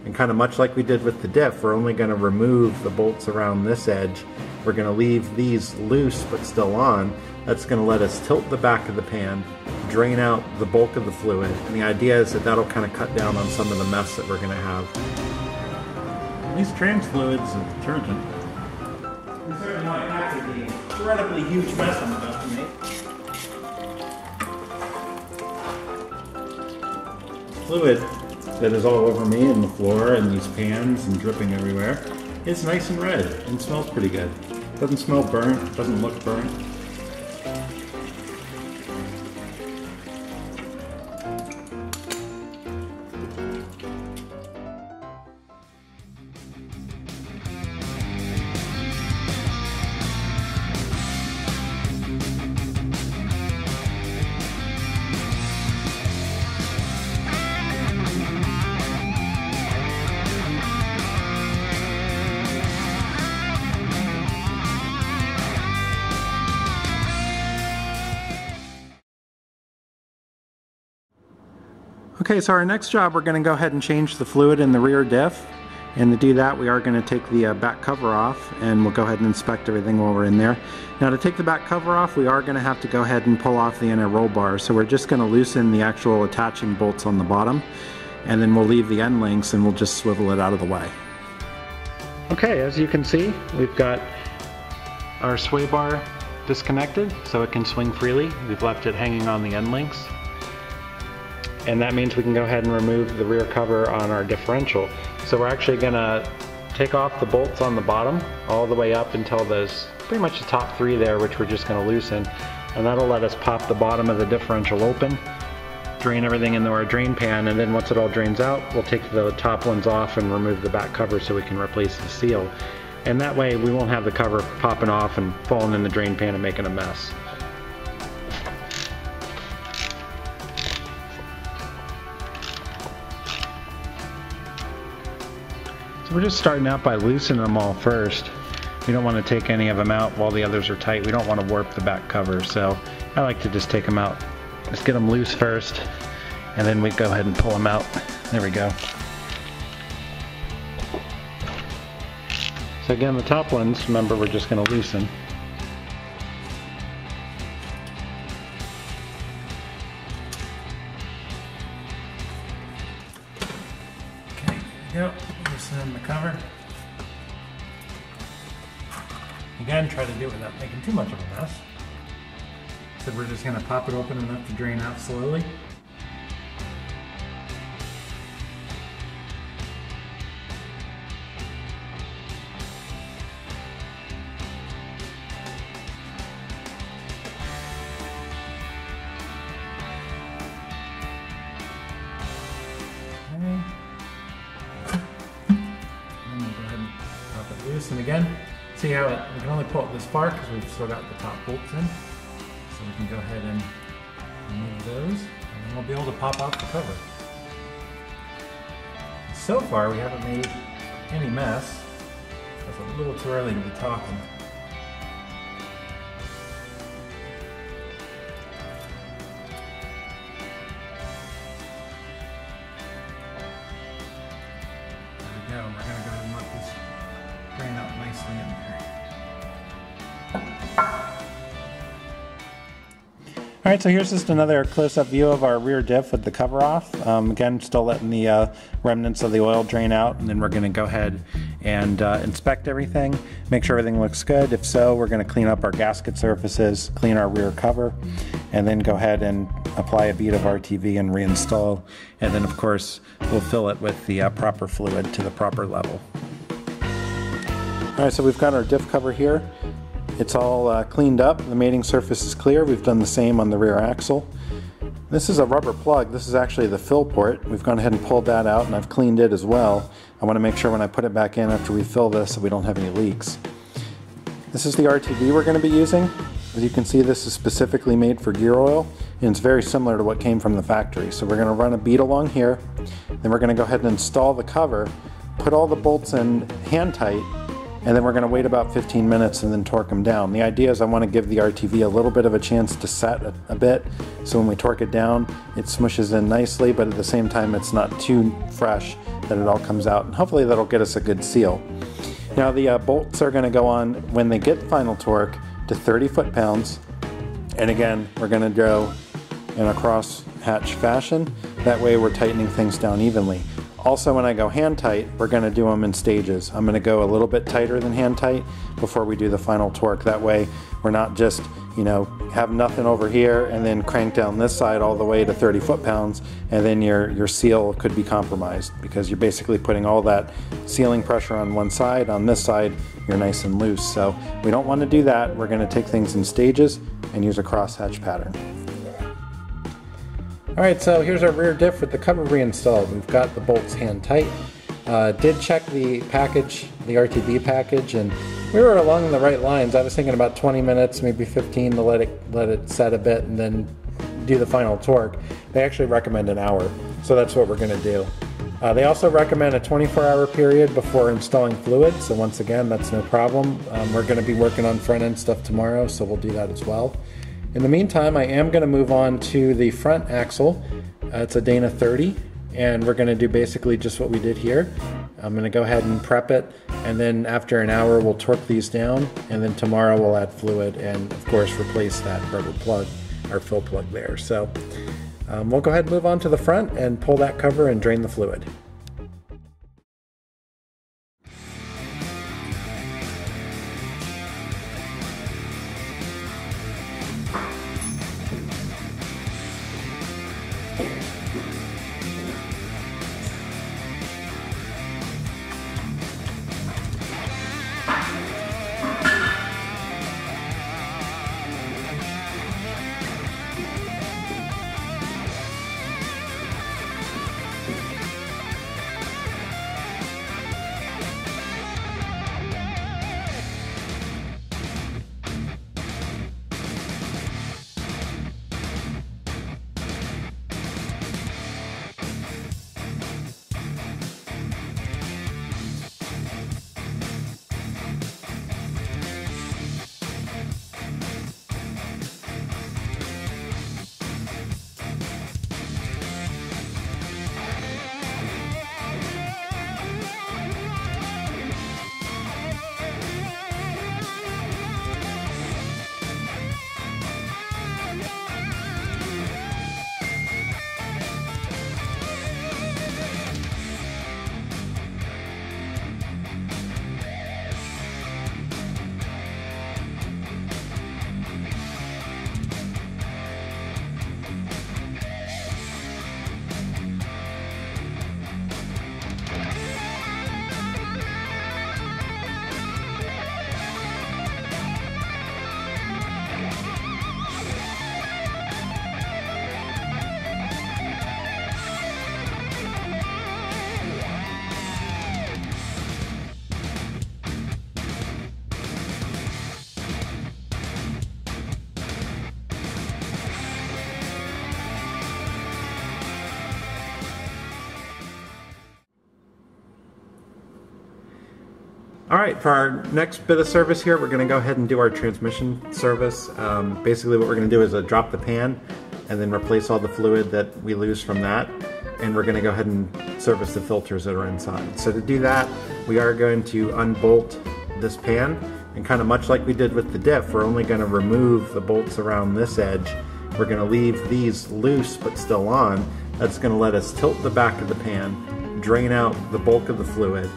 And kind of much like we did with the diff, we're only going to remove the bolts around this edge. We're going to leave these loose but still on. That's going to let us tilt the back of the pan, drain out the bulk of the fluid, and the idea is that that'll kind of cut down on some of the mess that we're going to have. These trans fluids and detergent, we certainly want that to be an incredibly huge mess I'm about to make. Fluid that is all over me and the floor and these pans and dripping everywhere is nice and red and smells pretty good. Doesn't smell burnt, doesn't look burnt. Okay, so our next job, we're going to go ahead and change the fluid in the rear diff. And to do that, we are going to take the back cover off, and we'll go ahead and inspect everything while we're in there. Now, to take the back cover off, we are going to have to go ahead and pull off the inner roll bar. So we're just going to loosen the actual attaching bolts on the bottom, and then we'll leave the end links and we'll just swivel it out of the way. Okay, as you can see, we've got our sway bar disconnected so it can swing freely. We've left it hanging on the end links. And that means we can go ahead and remove the rear cover on our differential. So we're actually gonna take off the bolts on the bottom all the way up until there's pretty much the top three there, which we're just gonna loosen. And that'll let us pop the bottom of the differential open, drain everything into our drain pan, and then once it all drains out, we'll take the top ones off and remove the back cover so we can replace the seal. And that way we won't have the cover popping off and falling in the drain pan and making a mess. So we're just starting out by loosening them all first. We don't want to take any of them out while the others are tight. We don't want to warp the back cover, so I like to just take them out. Let's get them loose first, and then we go ahead and pull them out. There we go. So again, the top ones, remember, we're just going to loosen. Okay, there we go. Loosen the cover. Again, try to do it without making too much of a mess. So we're just going to pop it open enough to drain out slowly. And again, see how we can only pull it this far because we've still got the top bolts in. So we can go ahead and remove those, and then we'll be able to pop off the cover. So far, we haven't made any mess. It's a little too early to be talking. There we go. We're going to go ahead and let this drain out nicely in there. Alright, so here's just another close-up view of our rear diff with the cover off. Again, still letting the remnants of the oil drain out, and then we're going to go ahead and inspect everything, make sure everything looks good. If so, we're going to clean up our gasket surfaces, clean our rear cover, and then go ahead and apply a bead of RTV and reinstall. And then, of course, we'll fill it with the proper fluid to the proper level. Alright, so we've got our diff cover here. It's all cleaned up. The mating surface is clear. We've done the same on the rear axle. This is a rubber plug. This is actually the fill port. We've gone ahead and pulled that out, and I've cleaned it as well. I want to make sure when I put it back in after we fill this that we don't have any leaks. This is the RTV we're going to be using. As you can see, this is specifically made for gear oil, and it's very similar to what came from the factory. So we're going to run a bead along here, then we're going to go ahead and install the cover, put all the bolts in hand tight, and then we're going to wait about 15 minutes and then torque them down. The idea is I want to give the RTV a little bit of a chance to set a bit, so when we torque it down, it smushes in nicely, but at the same time it's not too fresh that it all comes out, and hopefully that'll get us a good seal. Now the bolts are going to go on when they get final torque to 30 foot-pounds, and again we're going to go in a cross hatch fashion. That way we're tightening things down evenly. Also, when I go hand tight, we're going to do them in stages. I'm going to go a little bit tighter than hand tight before we do the final torque. That way we're not just, you know, have nothing over here and then crank down this side all the way to 30 foot-pounds, and then your seal could be compromised because you're basically putting all that sealing pressure on one side. On this side, you're nice and loose. So we don't want to do that. We're going to take things in stages and use a crosshatch pattern. Alright, so here's our rear diff with the cover reinstalled. We've got the bolts hand tight. Did check the package, the RTB package, and we were along the right lines. I was thinking about 20 minutes, maybe 15 to let it set a bit and then do the final torque. They actually recommend an hour, so that's what we're going to do. They also recommend a 24-hour period before installing fluid, so once again, that's no problem. We're going to be working on front-end stuff tomorrow, so we'll do that as well. In the meantime, I am going to move on to the front axle. It's a Dana 30, and we're going to do basically just what we did here. I'm going to go ahead and prep it, and then after an hour we'll torque these down, and then tomorrow we'll add fluid and of course replace that rubber plug, our fill plug there. So we'll go ahead and move on to the front and pull that cover and drain the fluid. Alright, for our next bit of service here, we're going to go ahead and do our transmission service. Basically what we're going to do is drop the pan and then replace all the fluid that we lose from that. And we're going to go ahead and service the filters that are inside. So to do that, we are going to unbolt this pan, and kind of much like we did with the diff, we're only going to remove the bolts around this edge. We're going to leave these loose but still on. That's going to let us tilt the back of the pan, drain out the bulk of the fluid,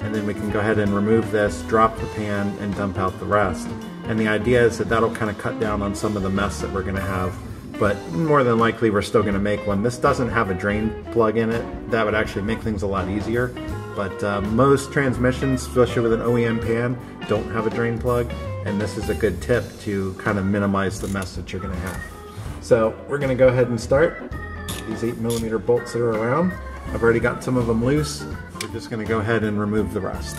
and then we can go ahead and remove this, drop the pan, and dump out the rest. And the idea is that that'll kind of cut down on some of the mess that we're going to have, but more than likely we're still going to make one. This doesn't have a drain plug in it. That would actually make things a lot easier, but most transmissions, especially with an OEM pan, don't have a drain plug, and this is a good tip to kind of minimize the mess that you're going to have. So we're going to go ahead and start these 8mm bolts that are around. I've already got some of them loose. We're just going to go ahead and remove the rest.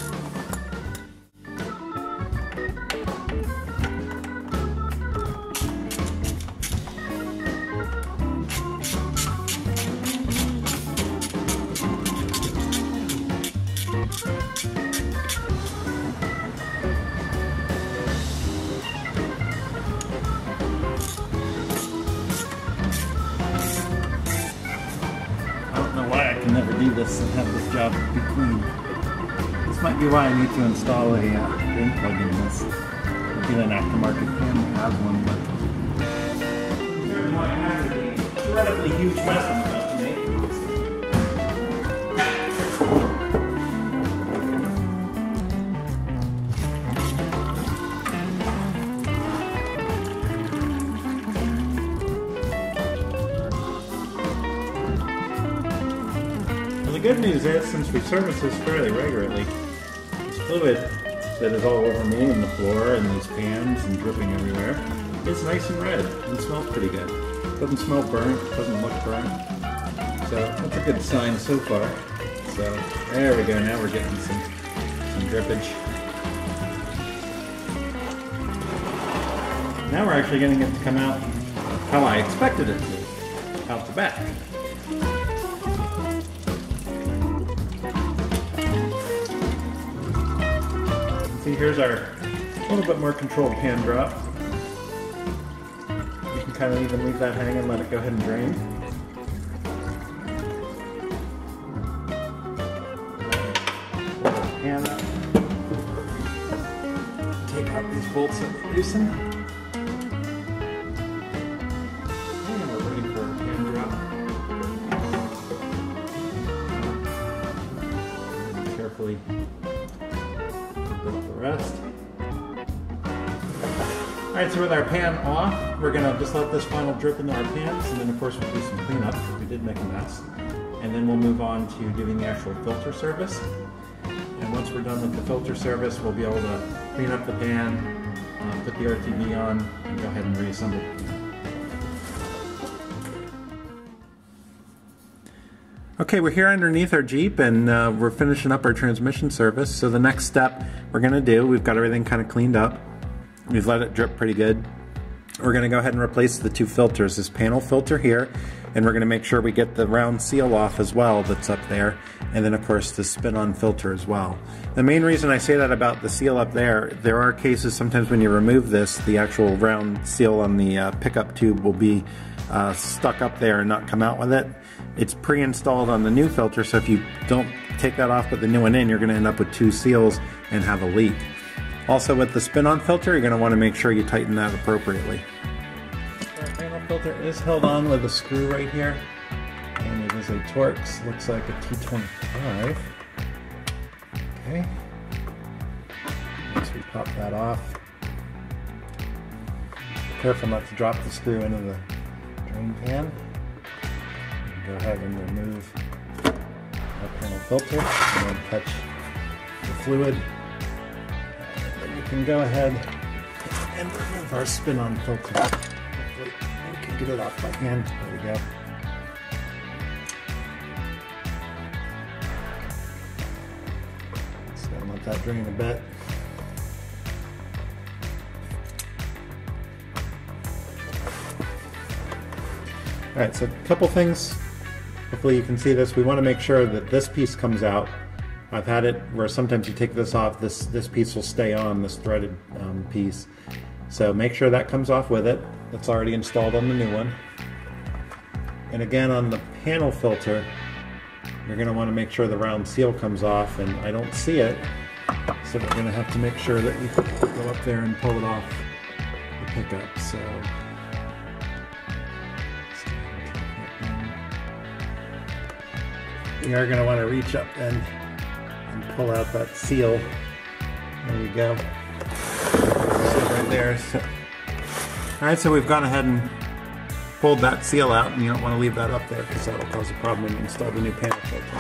I don't know why I can never do this this and have this job be clean. This might be why I need to install a drain plug in this. It'd be an aftermarket pan that has one, but there's one has an incredibly huge mess I'm about to make. The good news is, since we service this fairly regularly, this fluid that is all over me and the floor and these pans and dripping everywhere is nice and red and smells pretty good. Doesn't smell burnt, doesn't look burnt. So that's a good sign so far. So there we go, now we're getting some drippage. Now we're actually getting it to come out how I expected it to, out the back. See, here's our little bit more controlled pan drop. You can kind of even leave that hang and let it go ahead and drain. Pull the pan up. Take out these bolts that we loosen. And we're ready for our pan drop. Carefully the rest. Alright, so with our pan off, we're going to just let this final drip into our pans, and then of course we'll do some cleanup because we did make a mess. And then we'll move on to doing the actual filter service. And once we're done with the filter service, we'll be able to clean up the pan, put the RTV on, and go ahead and reassemble it. Okay, we're here underneath our Jeep and we're finishing up our transmission service. So the next step we're going to do, we've got everything kind of cleaned up. We've let it drip pretty good. We're going to go ahead and replace the two filters, this panel filter here, and we're going to make sure we get the round seal off as well that's up there, and then of course the spin-on filter as well. The main reason I say that about the seal up there are cases sometimes when you remove this, the actual round seal on the pickup tube will be stuck up there and not come out with it. It's pre-installed on the new filter, so if you don't take that off, put the new one in, you're going to end up with two seals and have a leak. Also with the spin-on filter, you're going to want to make sure you tighten that appropriately. Our panel filter is held on with a screw right here, and it is a Torx, looks like a T25. Okay, once we pop that off, careful not to drop the screw into the drain pan. Go ahead and remove our panel filter and then touch the fluid. Then we can go ahead and remove our spin-on filter. Hopefully we can get it off by hand. There we go. Just gonna let that drain a bit. Alright, so a couple things. Hopefully you can see this. We want to make sure that this piece comes out. I've had it where sometimes you take this off, this piece will stay on, this threaded piece. So make sure that comes off with it. That's already installed on the new one. And again, on the panel filter, you're going to want to make sure the round seal comes off, and I don't see it. So we're going to have to make sure that we go up there and pull it off the pickup. So you are going to want to reach up and pull out that seal. There you go. Right there. Alright, so we've gone ahead and pulled that seal out, and you don't want to leave that up there because that will cause a problem when you install the new panel filter.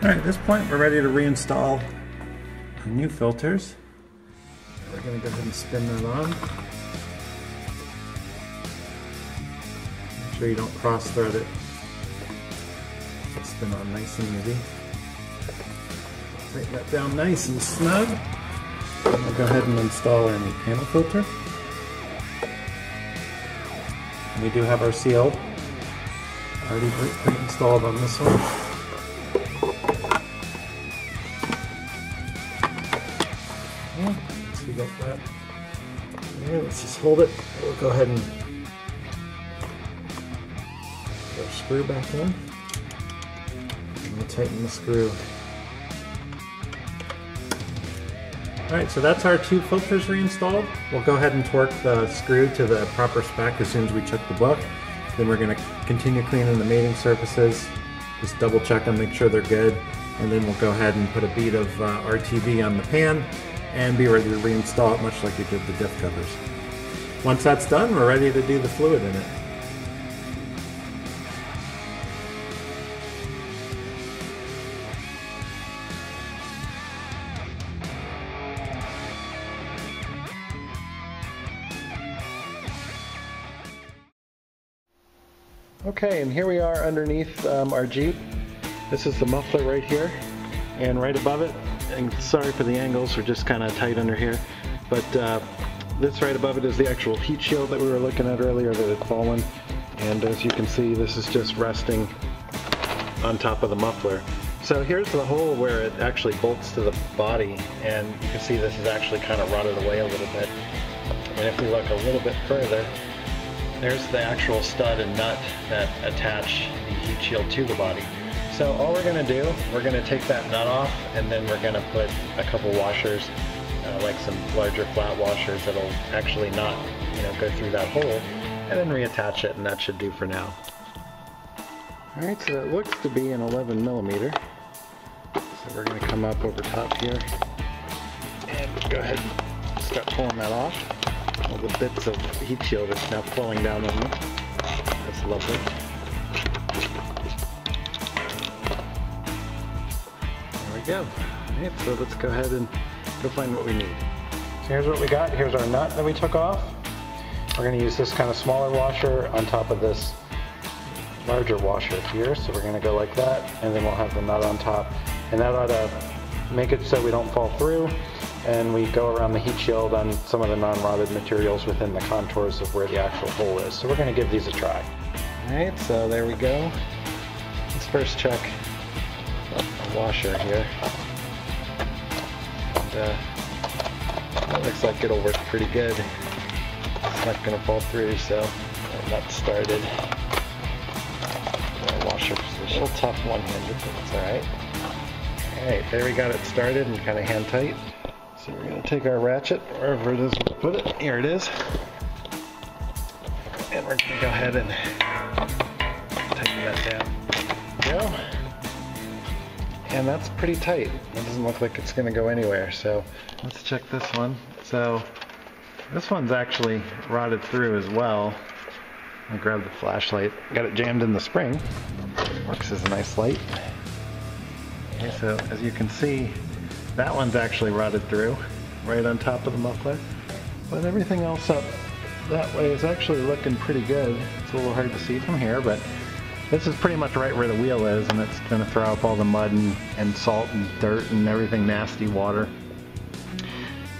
Alright, at this point we're ready to reinstall our new filters. We're going to go ahead and spin that on. Make sure you don't cross thread it. Spin on nice and easy. Tighten that down nice and snug. And we'll go ahead and install our new panel filter. And we do have our seal already pre-installed on this one. Yeah, once we get that, yeah, let's just hold it. We'll go ahead and put our screw back in. tighten the screw. Alright, so that's our 2 filters reinstalled. We'll go ahead and torque the screw to the proper spec as soon as we check the book. Then we're going to continue cleaning the mating surfaces, just double check them, make sure they're good, and then we'll go ahead and put a bead of RTV on the pan and be ready to reinstall it much like we did the diff covers. Once that's done, we're ready to do the fluid in it. Okay, and here we are underneath our Jeep. This is the muffler right here, and right above it, and sorry for the angles, we're just kind of tight under here, but this right above it is the actual heat shield that we were looking at earlier that had fallen, and as you can see, this is just resting on top of the muffler. So here's the hole where it actually bolts to the body, and you can see this is actually kind of rotted away a little bit. And if we look a little bit further, there's the actual stud and nut that attach the heat shield to the body. So all we're going to do, we're going to take that nut off, and then we're going to put a couple washers, like some larger flat washers that'll actually not, go through that hole, and then reattach it, and that should do for now. Alright, so it looks to be an 11 millimeter. So we're going to come up over top here, and go ahead and start pulling that off. All the bits of heat shield are now flowing down on them. That's lovely. There we go. Alright, so let's go ahead and go find what we need. So here's what we got. Here's our nut that we took off. We're going to use this kind of smaller washer on top of this larger washer here. So we're going to go like that, and then we'll have the nut on top. And that ought to make it so we don't fall through. And we go around the heat shield on some of the non-rotted materials within the contours of where the actual hole is. So we're going to give these a try. Alright, so there we go. Let's first check the washer here. And, it looks like it'll work pretty good. It's not going to fall through, so that's started. Washer position. A little tough one-handed, but it's alright. Alright, there we got it started and kind of hand tight. So we're going to take our ratchet, wherever it is we put it. Here it is. And we're going to go ahead and tighten that down. There we go. And that's pretty tight. It doesn't look like it's going to go anywhere. So let's check this one. So this one's actually rotted through as well. I'll grab the flashlight. Got it jammed in the spring. Works as a nice light. Okay, so as you can see, that one's actually rotted through, right on top of the muffler. But everything else up that way is actually looking pretty good. It's a little hard to see from here, but this is pretty much right where the wheel is, and it's going to throw up all the mud and salt and dirt and everything nasty water.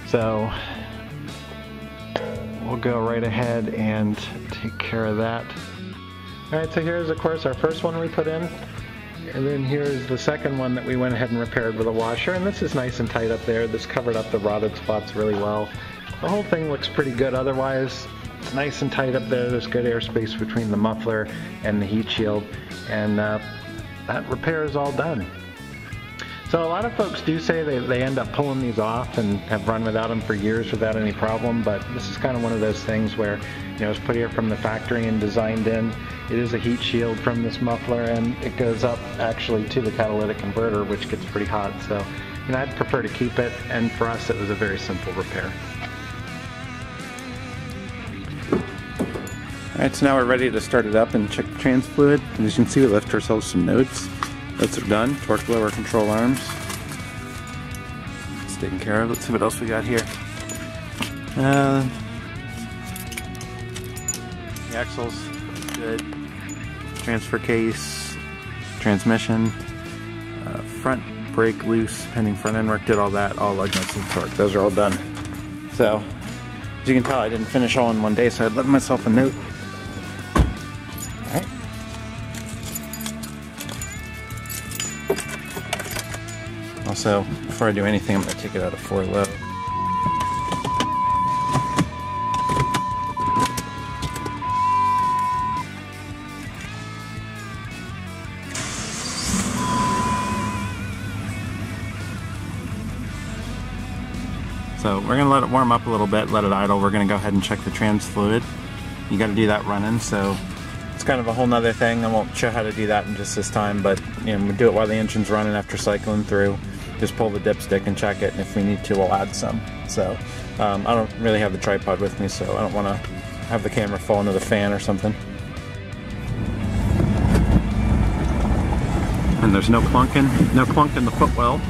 So we'll go right ahead and take care of that. Alright, so here's of course our first one we put in. And then here's the second one that we went ahead and repaired with a washer, and this is nice and tight up there. This covered up the rotted spots really well. The whole thing looks pretty good otherwise. It's nice and tight up there. There's good airspace between the muffler and the heat shield, and that repair is all done. So a lot of folks do say they end up pulling these off and have run without them for years without any problem, but this is kind of one of those things where, it's put here from the factory and designed in. It is a heat shield from this muffler, and it goes up actually to the catalytic converter, which gets pretty hot. So, I'd prefer to keep it, and for us it was a very simple repair. Alright, so now we're ready to start it up and check the trans fluid. And as you can see, we left ourselves some notes. Notes are done. Torque blower control arms. It's taken care of. Let's see what else we got here. The axles, good. Transfer case, transmission, front brake loose, pending front end work, did all that, all lug nuts and torque. Those are all done. So, as you can tell, I didn't finish all in one day, so I left myself a note. Alright. Also, before I do anything, I'm going to take it out of 4 low. So we're going to let it warm up a little bit, let it idle. We're going to go ahead and check the trans fluid. You got to do that running, so it's kind of a whole nother thing. I won't show how to do that in just this time, but you know, we do it while the engine's running after cycling through. Just pull the dipstick and check it, and if we need to, we'll add some. So I don't really have the tripod with me, so I don't want to have the camera fall into the fan or something. And there's no clunk in the footwell.